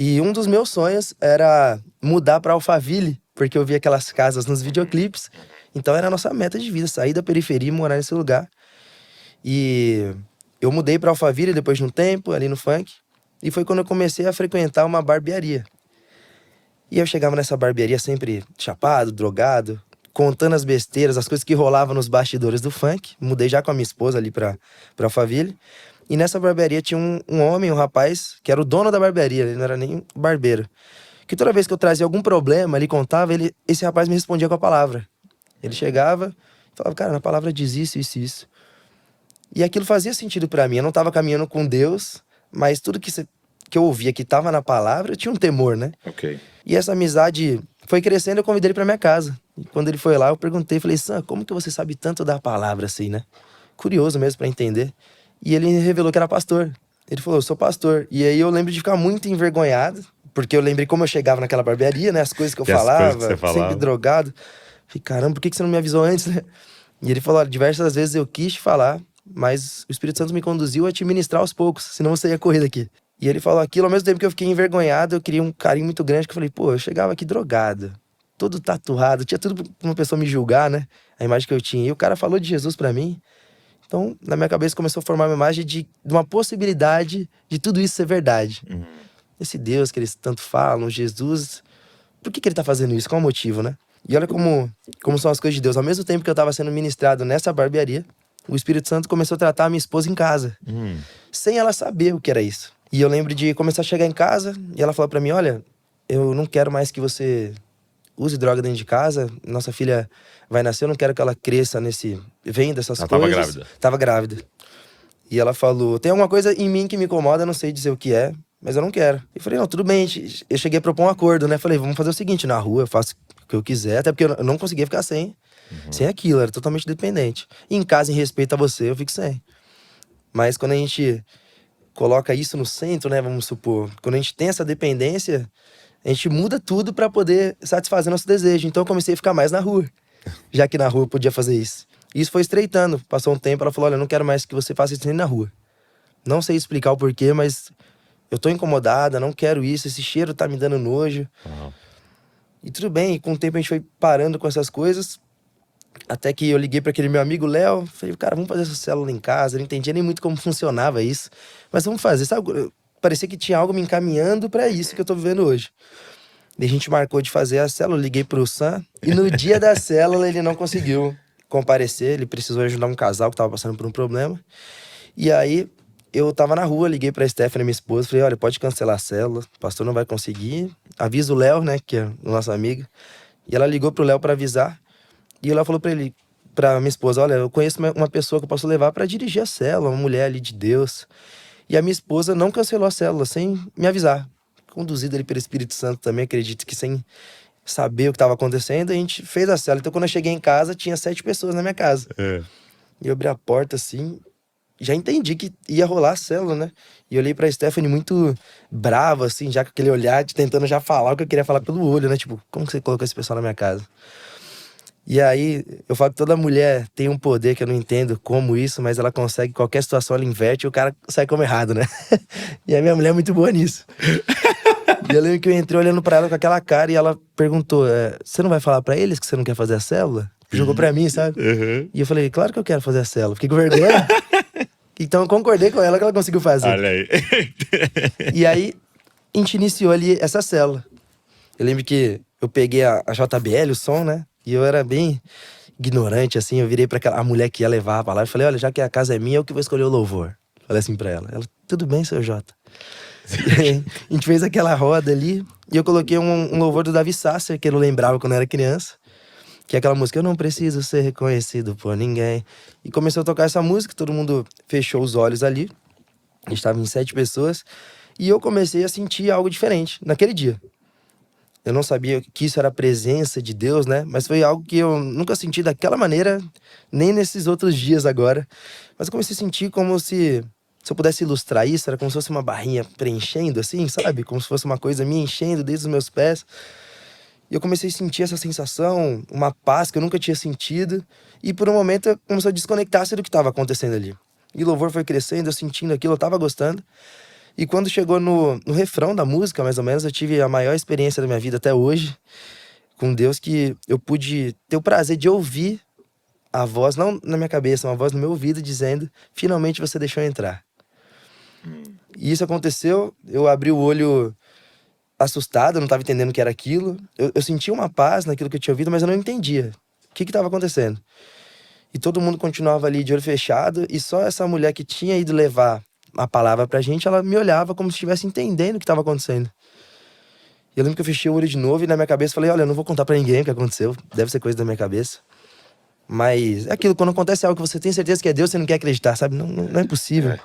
E um dos meus sonhos era mudar pra Alphaville, porque eu via aquelas casas nos videoclipes. Então era a nossa meta de vida, sair da periferia e morar nesse lugar. E eu mudei pra Alphaville depois de um tempo, ali no funk. E foi quando eu comecei a frequentar uma barbearia. E eu chegava nessa barbearia sempre chapado, drogado, contando as besteiras, as coisas que rolavam nos bastidores do funk. Mudei já com a minha esposa ali pra Alphaville. E nessa barbearia tinha um homem, um rapaz, que era o dono da barbearia, ele não era nem barbeiro. Que toda vez que eu trazia algum problema, ele contava, esse rapaz me respondia com a palavra. Ele chegava e falava, cara, na palavra diz isso, isso, isso. E aquilo fazia sentido pra mim. Eu não tava caminhando com Deus, mas tudo que eu ouvia que tava na palavra, eu tinha um temor, né? Ok. E essa amizade foi crescendo, eu convidei ele pra minha casa. E quando ele foi lá, eu perguntei, falei, Sam, como que você sabe tanto da palavra assim, né? Curioso mesmo pra entender. E ele revelou que era pastor. Ele falou, eu sou pastor. E aí eu lembro de ficar muito envergonhado, porque eu lembrei como eu chegava naquela barbearia, né? As coisas que eu E as coisas falava, que você falava. sempre drogado. Falei, caramba, por que você não me avisou antes, né? E ele falou, olha, diversas vezes eu quis te falar, mas o Espírito Santo me conduziu a te ministrar aos poucos, senão você ia correr daqui. E ele falou aquilo, ao mesmo tempo que eu fiquei envergonhado, eu queria um carinho muito grande, que eu falei, pô, eu chegava aqui drogado, todo tatuado, tinha tudo pra uma pessoa me julgar, né? A imagem que eu tinha. E o cara falou de Jesus pra mim. Então, na minha cabeça começou a formar uma imagem de uma possibilidade de tudo isso ser verdade. Esse Deus que eles tanto falam, Jesus, por que ele tá fazendo isso? Qual o motivo, né? E olha como são as coisas de Deus. Ao mesmo tempo que eu tava sendo ministrado nessa barbearia, o Espírito Santo começou a tratar a minha esposa em casa, sem ela saber o que era isso. E eu lembro de começar a chegar em casa e ela falou pra mim, olha, eu não quero mais que você use droga dentro de casa, nossa filha vai nascer, eu não quero que ela cresça venda essas Ela coisas. tava grávida. Tava grávida. E ela falou, tem alguma coisa em mim que me incomoda, eu não sei dizer o que é, mas eu não quero. Eu falei, não, tudo bem, eu cheguei a propor um acordo, né? Falei, vamos fazer o seguinte, na rua eu faço o que eu quiser, até porque eu não conseguia ficar sem aquilo, eu era totalmente dependente. E em casa, em respeito a você, eu fico sem. Mas quando a gente coloca isso no centro, né, vamos supor, quando a gente tem essa dependência, a gente muda tudo pra poder satisfazer nosso desejo. Então eu comecei a ficar mais na rua, já que na rua eu podia fazer isso. E isso foi estreitando. Passou um tempo, ela falou, olha, eu não quero mais que você faça isso nem na rua. Não sei explicar o porquê, mas eu tô incomodada, não quero isso, esse cheiro tá me dando nojo. E tudo bem, e com o tempo a gente foi parando com essas coisas. Até que eu liguei pra aquele meu amigo Léo, falei, cara, vamos fazer essa célula em casa. Eu não entendia nem muito como funcionava isso, mas vamos fazer, sabe? Parecia que tinha algo me encaminhando pra isso que eu tô vivendo hoje. E a gente marcou de fazer a célula, eu liguei pro Sam, e no dia da célula ele não conseguiu comparecer, ele precisou ajudar um casal que tava passando por um problema. E aí eu tava na rua, liguei pra Stephanie, minha esposa, falei, olha, pode cancelar a célula, o pastor não vai conseguir. Avisa o Léo, né, que é o nosso amigo. E ela ligou pro Léo pra avisar. E ela falou pra minha esposa, olha, eu conheço uma pessoa que eu posso levar pra dirigir a célula, uma mulher ali de Deus. E a minha esposa não cancelou a célula, sem me avisar. Conduzida ali pelo Espírito Santo também, acredito que sem saber o que estava acontecendo, a gente fez a célula. Então quando eu cheguei em casa, tinha 7 pessoas na minha casa. E eu abri a porta assim, já entendi que ia rolar a célula, né? E eu olhei pra Stephanie muito brava, assim, já com aquele olhar, tentando já falar o que eu queria falar pelo olho, né? Tipo, como que você colocou esse pessoal na minha casa? E aí, eu falo que toda mulher tem um poder que eu não entendo como isso, mas ela consegue, qualquer situação ela inverte e o cara sai como errado, né? E a minha mulher é muito boa nisso. E eu lembro que eu entrei olhando pra ela com aquela cara e ela perguntou, você não vai falar pra eles que você não quer fazer a célula? Jogou pra mim, sabe? E eu falei, claro que eu quero fazer a célula. Fiquei com vergonha. Então eu concordei com ela que ela conseguiu fazer. Olha aí. E aí, a gente iniciou ali essa célula. Eu lembro que eu peguei a JBL, o som, né? E eu era bem ignorante, assim. Eu virei pra a mulher que ia levar a palavra. Falei, olha, já que a casa é minha, eu que vou escolher o louvor. Falei assim pra ela. Ela, tudo bem, seu Jota. E aí, a gente fez aquela roda ali. E eu coloquei um louvor do Davi Sasser, que eu não lembrava quando eu era criança. Que é aquela música, eu não preciso ser reconhecido por ninguém. E começou a tocar essa música, todo mundo fechou os olhos ali. A gente tava em 7 pessoas. E eu comecei a sentir algo diferente naquele dia. Eu não sabia que isso era a presença de Deus, né? Mas foi algo que eu nunca senti daquela maneira, nem nesses outros dias agora. Mas eu comecei a sentir como se eu pudesse ilustrar isso, era como se fosse uma barrinha preenchendo, assim, sabe? Como se fosse uma coisa me enchendo desde os meus pés. E eu comecei a sentir essa sensação, uma paz que eu nunca tinha sentido. E por um momento eu comecei a desconectar-se do que estava acontecendo ali. E o louvor foi crescendo, eu sentindo aquilo, eu tava gostando. E quando chegou no refrão da música, mais ou menos, eu tive a maior experiência da minha vida até hoje com Deus, que eu pude ter o prazer de ouvir a voz, não na minha cabeça, uma voz no meu ouvido dizendo: finalmente você deixou eu entrar. E isso aconteceu, eu abri o olho assustado, eu não estava entendendo o que era aquilo. Eu senti uma paz naquilo que eu tinha ouvido, mas eu não entendia o que estava acontecendo. E todo mundo continuava ali de olho fechado, e só essa mulher que tinha ido levar a palavra pra gente, ela me olhava como se estivesse entendendo o que estava acontecendo. E eu lembro que eu fechei o olho de novo e na minha cabeça falei: olha, eu não vou contar pra ninguém o que aconteceu, deve ser coisa da minha cabeça. Mas é aquilo, quando acontece algo que você tem certeza que é Deus, você não quer acreditar, sabe? Não é possível.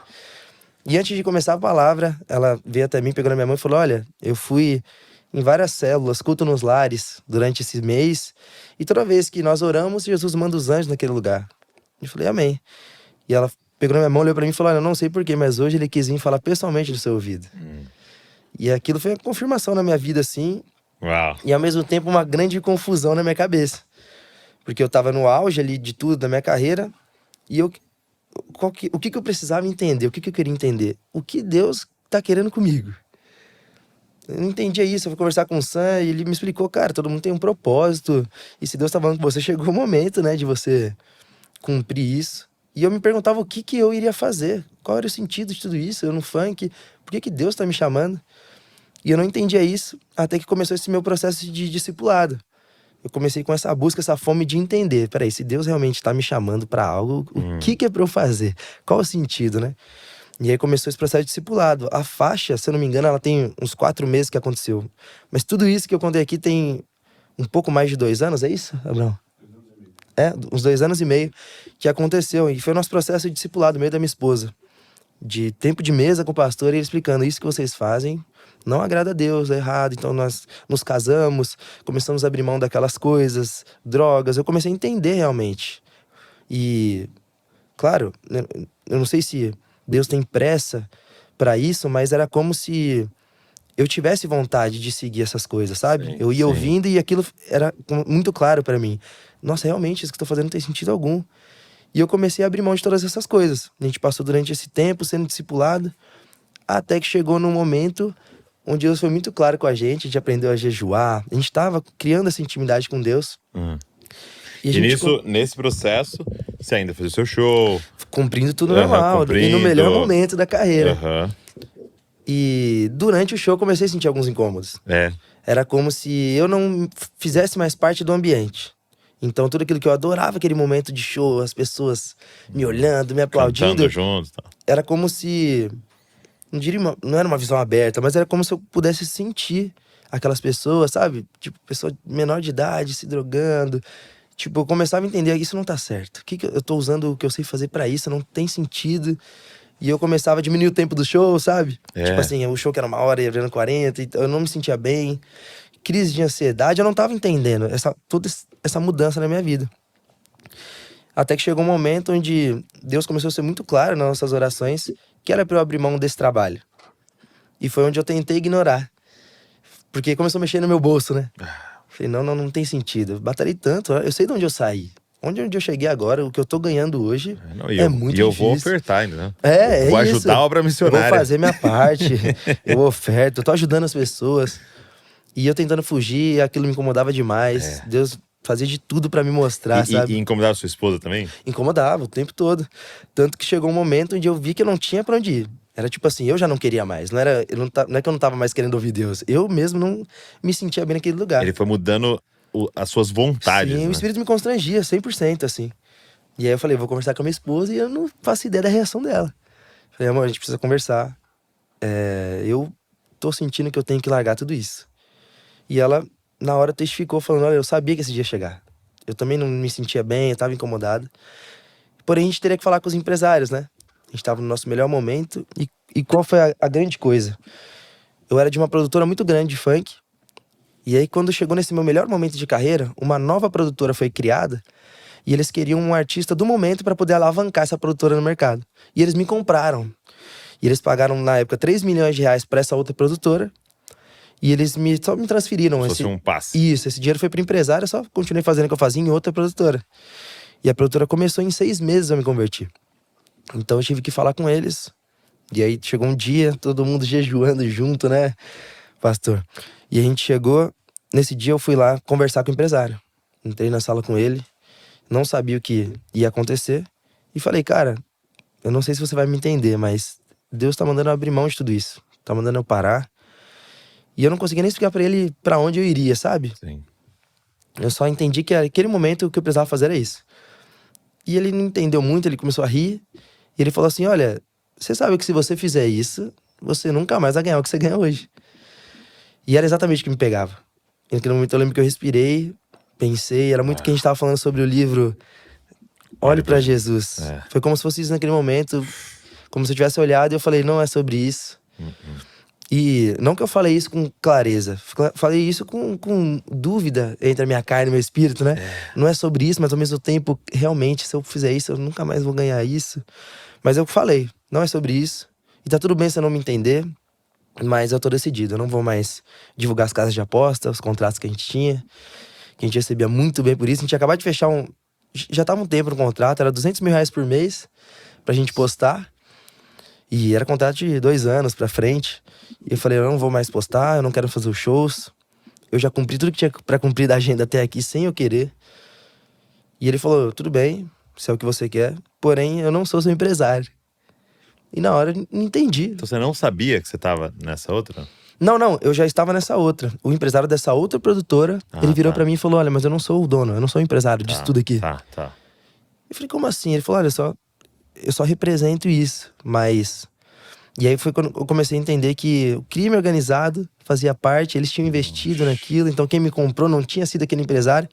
E antes de começar a palavra, ela veio até mim, pegou na minha mão e falou: olha, eu fui em várias células, culto nos lares, durante esse mês, e toda vez que nós oramos, Jesus manda os anjos naquele lugar. Eu falei: amém. E ela pegou na minha mão, olhou pra mim e falou: olha, eu não sei porquê, mas hoje ele quis vir falar pessoalmente no seu ouvido. E aquilo foi uma confirmação na minha vida, assim. Uau. E ao mesmo tempo uma grande confusão na minha cabeça. Porque eu tava no auge ali de tudo, da minha carreira, e o que eu precisava entender, o que eu queria entender? O que Deus tá querendo comigo? Eu não entendia isso, eu fui conversar com o Sam e ele me explicou: cara, todo mundo tem um propósito, e se Deus tá falando com você, chegou o momento, né, de você cumprir isso. E eu me perguntava o que eu iria fazer, qual era o sentido de tudo isso, eu no funk, por que Deus tá me chamando? E eu não entendia isso, até que começou esse meu processo de discipulado. Eu comecei com essa busca, essa fome de entender: peraí, se Deus realmente tá me chamando pra algo, o que é pra eu fazer? Qual o sentido, né? E aí começou esse processo de discipulado. A faixa, se eu não me engano, ela tem uns 4 meses que aconteceu. Mas tudo isso que eu contei aqui tem um pouco mais de 2 anos, é isso, Abraão? É, uns 2 anos e meio que aconteceu. E foi o nosso processo de discipulado, meio da minha esposa. De tempo de mesa com o pastor, e ele explicando: isso que vocês fazem não agrada a Deus, é errado. Então nós nos casamos, começamos a abrir mão daquelas coisas, drogas. Eu comecei a entender realmente. E, claro, eu não sei se Deus tem pressa pra isso, mas era como se eu tivesse vontade de seguir essas coisas, sabe? Sim, eu ia sim. ouvindo e aquilo era muito claro pra mim. Nossa, realmente, isso que eu tô fazendo não tem sentido algum. E eu comecei a abrir mão de todas essas coisas. A gente passou durante esse tempo sendo discipulado, até que chegou num momento onde Deus foi muito claro com a gente aprendeu a jejuar, a gente tava criando essa intimidade com Deus. E nesse processo, você ainda fez o seu show. Cumprindo tudo normal, e no melhor momento da carreira. E durante o show eu comecei a sentir alguns incômodos. Era como se eu não fizesse mais parte do ambiente. Então tudo aquilo que eu adorava, aquele momento de show, as pessoas me olhando, me aplaudindo, cantando junto, tá? Era como se, não era uma visão aberta, mas era como se eu pudesse sentir aquelas pessoas, sabe? Tipo, pessoa menor de idade, se drogando. Tipo, eu começava a entender: isso não tá certo. Que eu tô usando o que eu sei fazer pra isso? Não tem sentido. E eu começava a diminuir o tempo do show, sabe? Tipo assim, o show que era 1 hora, ia virando 40, então eu não me sentia bem. Crise de ansiedade, eu não tava entendendo toda essa mudança na minha vida. Até que chegou um momento onde Deus começou a ser muito claro nas nossas orações que era pra eu abrir mão desse trabalho. E foi onde eu tentei ignorar. Porque começou a mexer no meu bolso, né? Falei: não tem sentido. Eu batalhei tanto, eu sei de onde eu saí. Onde eu cheguei agora, o que eu tô ganhando hoje é muito difícil. E eu vou ofertar ainda, né? É vou isso. ajudar a obra missionária. Eu vou fazer minha parte, eu oferto, eu tô ajudando as pessoas. E eu tentando fugir, aquilo me incomodava demais. Deus fazia de tudo pra me mostrar, sabe? E incomodava sua esposa também? Incomodava o tempo todo. Tanto que chegou um momento onde eu vi que eu não tinha pra onde ir. Era tipo assim, eu já não queria mais. Não é que eu não tava mais querendo ouvir Deus. Eu mesmo não me sentia bem naquele lugar. Ele foi mudando as suas vontades, Sim, né? o Espírito me constrangia 100%, assim. E aí eu falei: vou conversar com a minha esposa, e eu não faço ideia da reação dela. Falei: amor, a gente precisa conversar. Eu tô sentindo que eu tenho que largar tudo isso. E ela, na hora, testificou, falando: olha, eu sabia que esse dia ia chegar. Eu também não me sentia bem, eu tava incomodado. Porém, a gente teria que falar com os empresários, né? A gente tava no nosso melhor momento. E qual foi a grande coisa? Eu era de uma produtora muito grande de funk. E aí, quando chegou nesse meu melhor momento de carreira, uma nova produtora foi criada. E eles queriam um artista do momento para poder alavancar essa produtora no mercado. E eles me compraram. E eles pagaram, na época, 3 milhões de reais pra essa outra produtora. E eles só me transferiram. Se fosse um passe. Isso, esse dinheiro foi pro empresário, eu só continuei fazendo o que eu fazia em outra produtora. E a produtora começou em 6 meses eu me converti. Então eu tive que falar com eles E aí chegou um dia, todo mundo jejuando junto, né, pastor? E a gente chegou, nesse dia eu fui lá conversar com o empresário. Entrei na sala com ele, não sabia o que ia acontecer. E falei, cara, eu não sei se você vai me entender, mas Deus tá mandando eu abrir mão de tudo isso. Tá mandando eu parar. E eu não conseguia nem explicar pra ele pra onde eu iria, sabe? Sim. Eu só entendi que naquele momento o que eu precisava fazer era isso. E ele não entendeu muito, ele começou a rir. E ele falou assim, olha, você sabe que se você fizer isso, você nunca mais vai ganhar o que você ganha hoje. E era exatamente o que me pegava. E naquele momento eu lembro que eu respirei, pensei, era muito o que a gente tava falando sobre o livro Olhe pra Jesus. Foi como se fosse isso naquele momento, como se eu tivesse olhado e eu falei, não é sobre isso. E não que eu falei isso com clareza, falei isso com dúvida entre a minha carne e o meu espírito, né? Não é sobre isso, mas ao mesmo tempo, realmente, se eu fizer isso, eu nunca mais vou ganhar isso. Mas eu falei, não é sobre isso. E tá tudo bem se eu não me entender, mas eu tô decidido. Eu não vou mais divulgar as casas de aposta, os contratos que a gente tinha, que a gente recebia muito bem por isso. A gente ia acabar de fechar já tava um tempo no contrato, era R$200 mil por mês pra gente postar. E era contrato de 2 anos pra frente. E eu falei, eu não vou mais postar, eu não quero fazer os shows. Eu já cumpri tudo que tinha pra cumprir da agenda até aqui sem eu querer. E ele falou, tudo bem, se é o que você quer, porém eu não sou seu empresário. E na hora eu não entendi. Então você não sabia que você tava nessa outra? Não, eu já estava nessa outra. O empresário dessa outra produtora, ele virou pra mim e falou, olha, mas eu não sou o dono, eu não sou o empresário disso tudo aqui. Tá. Eu falei, como assim? Ele falou, olha só, eu só represento isso, mas... E aí foi quando eu comecei a entender que o crime organizado fazia parte, eles tinham investido naquilo, então quem me comprou não tinha sido aquele empresário.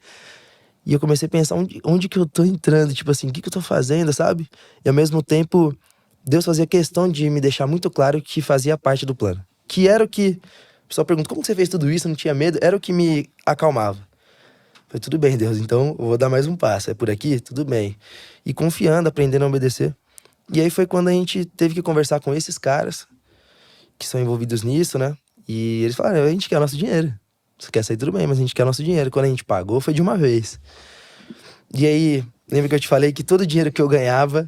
E eu comecei a pensar, onde que eu tô entrando? Tipo assim, o que eu tô fazendo, sabe? E ao mesmo tempo, Deus fazia questão de me deixar muito claro que fazia parte do plano. Que era o que... O pessoal pergunta, como você fez tudo isso? Não tinha medo? Era o que me acalmava. Falei, tudo bem, Deus, então eu vou dar mais um passo. É por aqui? Tudo bem. E confiando, aprendendo a obedecer. E aí foi quando a gente teve que conversar com esses caras que são envolvidos nisso, né? E eles falaram, a gente quer nosso dinheiro. Você quer sair, tudo bem, mas a gente quer nosso dinheiro. Quando a gente pagou, foi de uma vez. E aí, lembra que eu te falei que todo o dinheiro que eu ganhava,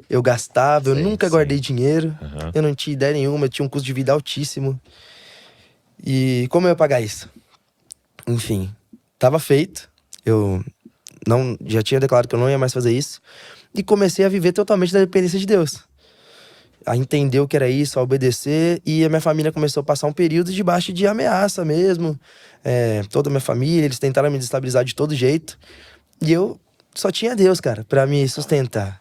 eu gastava, eu nunca guardei dinheiro. Eu não tinha ideia nenhuma, eu tinha um custo de vida altíssimo. E como eu ia pagar isso? Enfim, tava feito. Eu já tinha declarado que eu não ia mais fazer isso. E comecei a viver totalmente da dependência de Deus. A entender o que era isso, a obedecer. E a minha família começou a passar um período debaixo de ameaça mesmo. Toda a minha família, eles tentaram me desestabilizar de todo jeito. E eu só tinha Deus, cara, pra me sustentar.